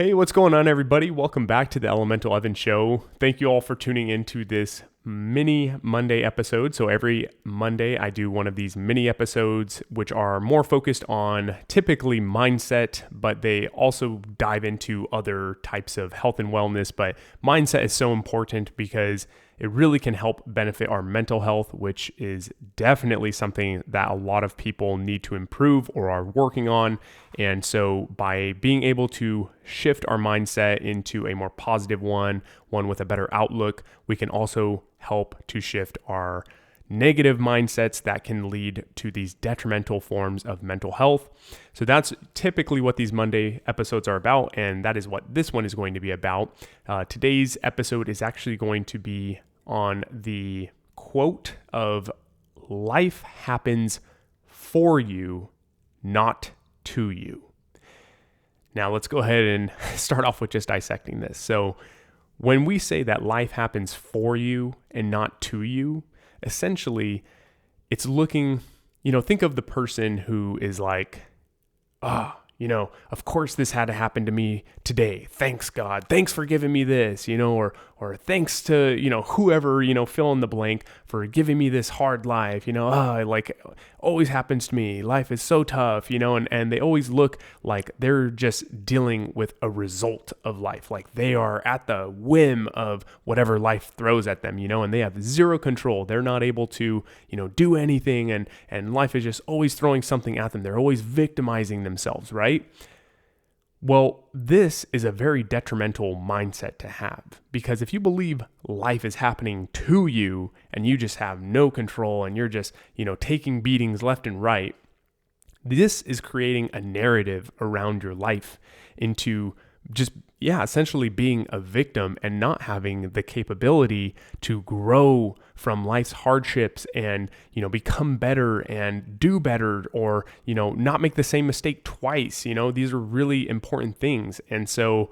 Hey, what's going on, everybody? Welcome back to the Elemental Evan Show. Thank you all for tuning into this mini Monday episode. So every Monday, I do one of these mini episodes, which are more focused on typically mindset, but they also dive into other types of health and wellness. But mindset is so important because it really can help benefit our mental health, which is definitely something that a lot of people need to improve or are working on. And so by being able to shift our mindset into a more positive one with a better outlook, we can also help to shift our negative mindsets that can lead to these detrimental forms of mental health. So that's typically what these Monday episodes are about, and that is what this one is going to be about. Today's episode is actually going to be on the quote of "Life happens for you, not to you." Now let's go ahead and start off with just dissecting this. So when we say that life happens for you and not to you, essentially it's looking, think of the person who is like, of course this had to happen to me today. Thanks God. Thanks for giving me this, or thanks to, whoever, fill in the blank for giving me this hard life, always happens to me. Life is so tough, and they always look like they're just dealing with a result of life. Like they are at the whim of whatever life throws at them, and they have zero control. They're not able to, do anything. And life is just always throwing something at them. They're always victimizing themselves, right? Well, this is a very detrimental mindset to have, because if you believe life is happening to you and you just have no control and you're just, taking beatings left and right, this is creating a narrative around your life into just, essentially being a victim and not having the capability to grow from life's hardships and, become better and do better, or, not make the same mistake twice. These are really important things. And so,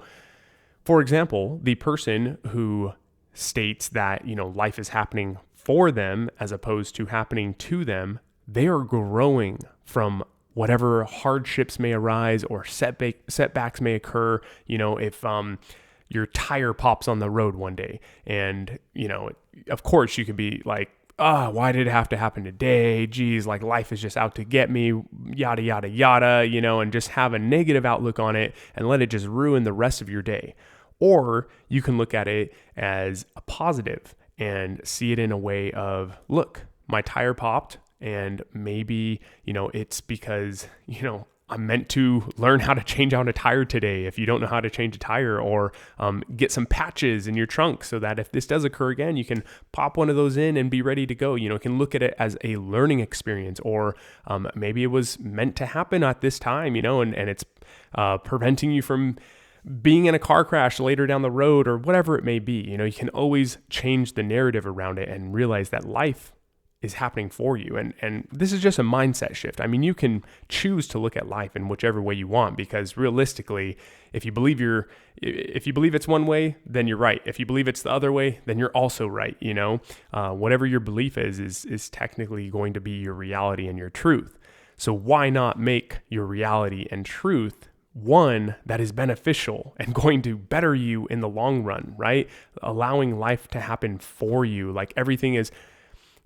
for example, the person who states that, life is happening for them as opposed to happening to them, they are growing from whatever hardships may arise or setbacks may occur. If your tire pops on the road one day and, of course you could be like, why did it have to happen today? Geez, like life is just out to get me, yada, yada, yada, and just have a negative outlook on it and let it just ruin the rest of your day. Or you can look at it as a positive and see it in a way of, look, my tire popped. And maybe, it's because, I'm meant to learn how to change out a tire today if you don't know how to change a tire, or get some patches in your trunk so that if this does occur again, you can pop one of those in and be ready to go. You can look at it as a learning experience, or maybe it was meant to happen at this time, and it's preventing you from being in a car crash later down the road, or whatever it may be. You can always change the narrative around it and realize that life is happening for you. And this is just a mindset shift. I mean, you can choose to look at life in whichever way you want, because realistically, if you believe it's one way, then you're right. If you believe it's the other way, then you're also right. Whatever your belief is technically going to be your reality and your truth. So why not make your reality and truth one that is beneficial and going to better you in the long run, right? Allowing life to happen for you. Like everything is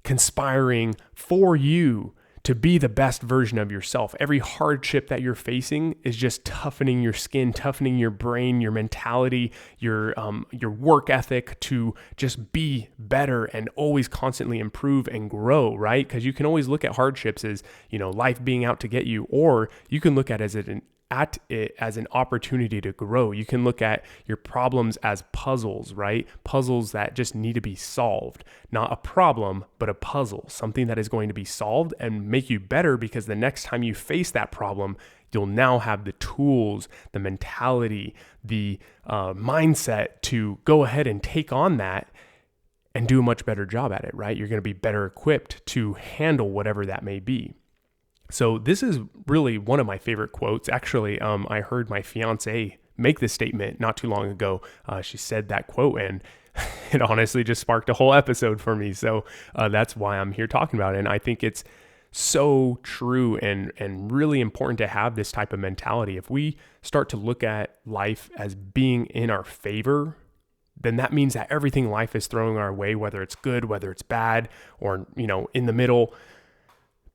conspiring for you to be the best version of yourself. Every hardship that you're facing is just toughening your skin, toughening your brain, your mentality, your work ethic to just be better and always constantly improve and grow, right? Because you can always look at hardships as, life being out to get you, or you can look at it as an opportunity to grow. You can look at your problems as puzzles, right? Puzzles that just need to be solved. Not a problem, but a puzzle, something that is going to be solved and make you better, because the next time you face that problem, you'll now have the tools, the mentality, the mindset to go ahead and take on that and do a much better job at it, right? You're going to be better equipped to handle whatever that may be. So this is really one of my favorite quotes. Actually, I heard my fiance make this statement not too long ago. She said that quote, and it honestly just sparked a whole episode for me. So that's why I'm here talking about it. And I think it's so true and really important to have this type of mentality. If we start to look at life as being in our favor, then that means that everything life is throwing our way, whether it's good, whether it's bad, or, in the middle,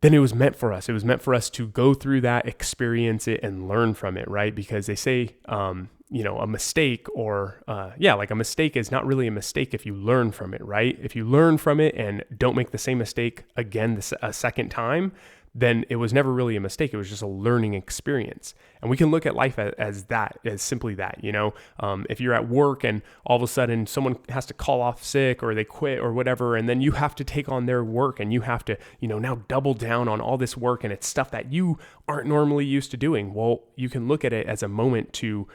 then it was meant for us. It was meant for us to go through that, experience it, and learn from it, right? Because they say, a mistake like a mistake is not really a mistake if you learn from it, right? If you learn from it and don't make the same mistake again a second time, then it was never really a mistake. It was just a learning experience. And we can look at life as simply that, if you're at work and all of a sudden someone has to call off sick or they quit or whatever, and then you have to take on their work and you have to, now double down on all this work, and it's stuff that you aren't normally used to doing. Well, you can look at it as a moment to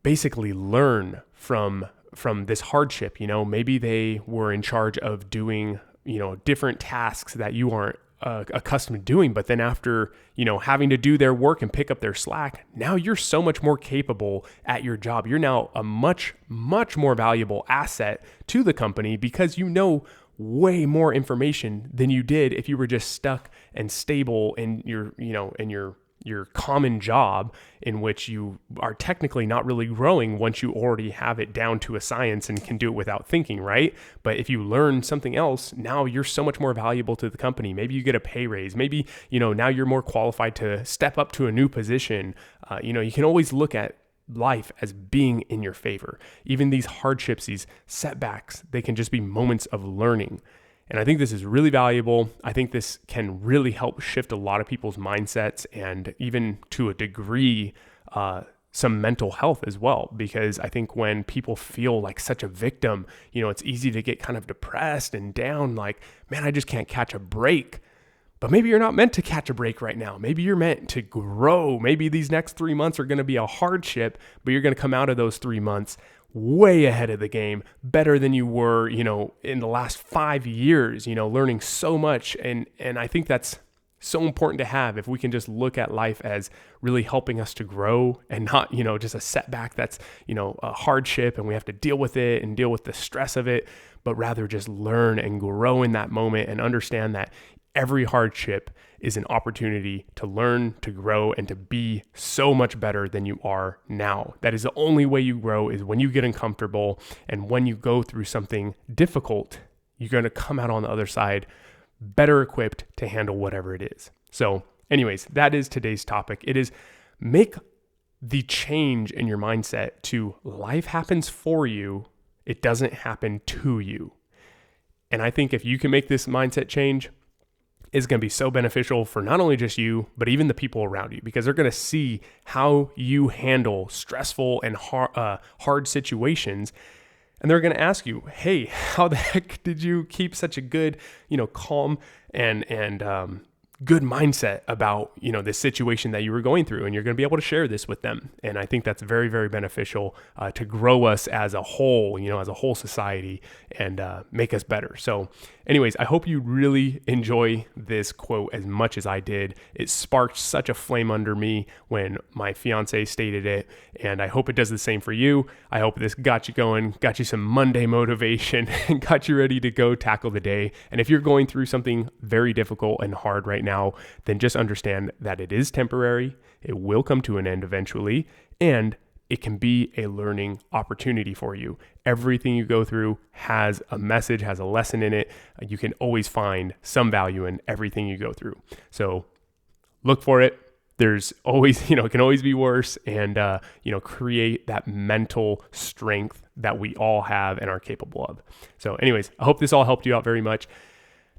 basically learn from this hardship. Maybe they were in charge of doing, different tasks that you aren't accustomed to doing, but then after, having to do their work and pick up their slack, now you're so much more capable at your job. You're now a much, much more valuable asset to the company because you know way more information than you did if you were just stuck and stable in your common job, in which you are technically not really growing once you already have it down to a science and can do it without thinking, right? But if you learn something else, now you're so much more valuable to the company. Maybe you get a pay raise. Maybe, now you're more qualified to step up to a new position. You can always look at life as being in your favor. Even these hardships, these setbacks, they can just be moments of learning. And I think this is really valuable. I think this can really help shift a lot of people's mindsets, and even to a degree, some mental health as well. Because I think when people feel like such a victim, it's easy to get kind of depressed and down, like, man, I just can't catch a break. But maybe you're not meant to catch a break right now. Maybe you're meant to grow. Maybe these next 3 months are going to be a hardship, but you're going to come out of those 3 months way ahead of the game, better than you were, in the last 5 years, learning so much. And I think that's so important to have, if we can just look at life as really helping us to grow and not, just a setback that's, a hardship and we have to deal with it and deal with the stress of it, but rather just learn and grow in that moment and understand that every hardship is an opportunity to learn, to grow, and to be so much better than you are now. That is the only way you grow, is when you get uncomfortable, and when you go through something difficult, you're going to come out on the other side better equipped to handle whatever it is. So anyways, that is today's topic. It is make the change in your mindset to life happens for you. It doesn't happen to you. And I think if you can make this mindset change, is going to be so beneficial for not only just you, but even the people around you, because they're going to see how you handle stressful and hard situations. And they're going to ask you, hey, how the heck did you keep such a good, calm and good mindset about, this situation that you were going through? And you're going to be able to share this with them. And I think that's very, very beneficial to grow us as a whole, as a whole society, and make us better. So anyways, I hope you really enjoy this quote as much as I did. It sparked such a flame under me when my fiance stated it, and I hope it does the same for you. I hope this got you going, got you some Monday motivation, and got you ready to go tackle the day. And if you're going through something very difficult and hard right now, then just understand that it is temporary. It will come to an end eventually, and it can be a learning opportunity for you. Everything you go through has a message, has a lesson in it. You can always find some value in everything you go through. So look for it. There's always, it can always be worse, and, create that mental strength that we all have and are capable of. So anyways, I hope this all helped you out very much.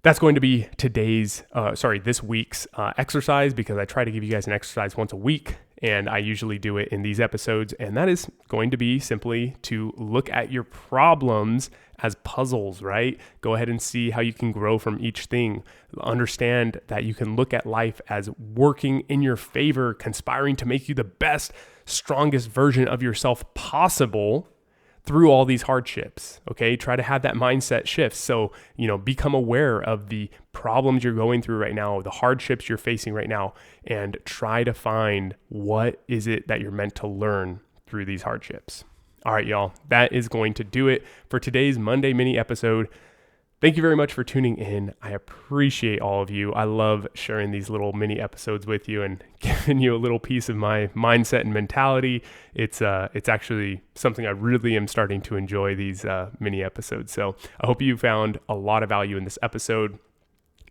That's going to be this week's exercise, because I try to give you guys an exercise once a week, and I usually do it in these episodes. And that is going to be simply to look at your problems as puzzles, right? Go ahead and see how you can grow from each thing. Understand that you can look at life as working in your favor, conspiring to make you the best, strongest version of yourself possible through all these hardships. Okay. Try to have that mindset shift. So, become aware of the problems you're going through right now, the hardships you're facing right now, and try to find what is it that you're meant to learn through these hardships. All right, y'all, that is going to do it for today's Monday mini episode. Thank you very much for tuning in. I appreciate all of you. I love sharing these little mini episodes with you and giving you a little piece of my mindset and mentality. It's actually something I really am starting to enjoy, these mini episodes. So I hope you found a lot of value in this episode.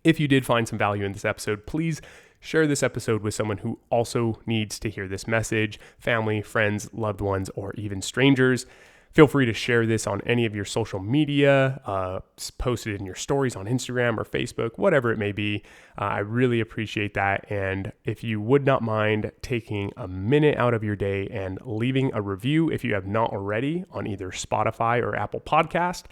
If you did find some value in this episode, please share this episode with someone who also needs to hear this message: family, friends, loved ones, or even strangers. Feel free to share this on any of your social media, post it in your stories on Instagram or Facebook, whatever it may be. I really appreciate that. And if you would not mind taking a minute out of your day and leaving a review, if you have not already, on either Spotify or Apple Podcast.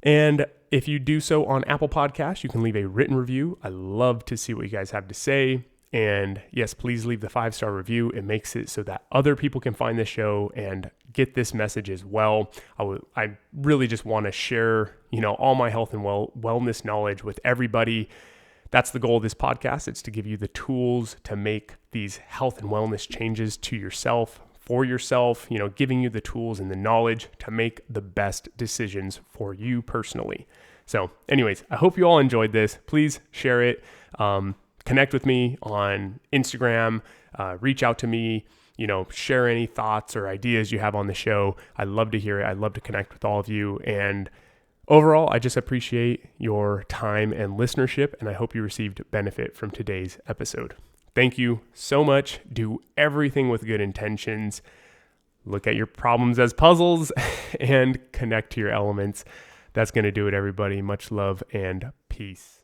And if you do so on Apple Podcasts, you can leave a written review. I love to see what you guys have to say. And yes, please leave the 5-star review. It makes it so that other people can find the show and get this message as well. I really just want to share, all my health and wellness knowledge with everybody. That's the goal of this podcast. It's to give you the tools to make these health and wellness changes to yourself, for yourself, giving you the tools and the knowledge to make the best decisions for you personally. So anyways, I hope you all enjoyed this. Please share it. Connect with me on Instagram, reach out to me, share any thoughts or ideas you have on the show. I'd love to hear it. I'd love to connect with all of you. And overall, I just appreciate your time and listenership, and I hope you received benefit from today's episode. Thank you so much. Do everything with good intentions. Look at your problems as puzzles and connect to your elements. That's going to do it, everybody. Much love and peace.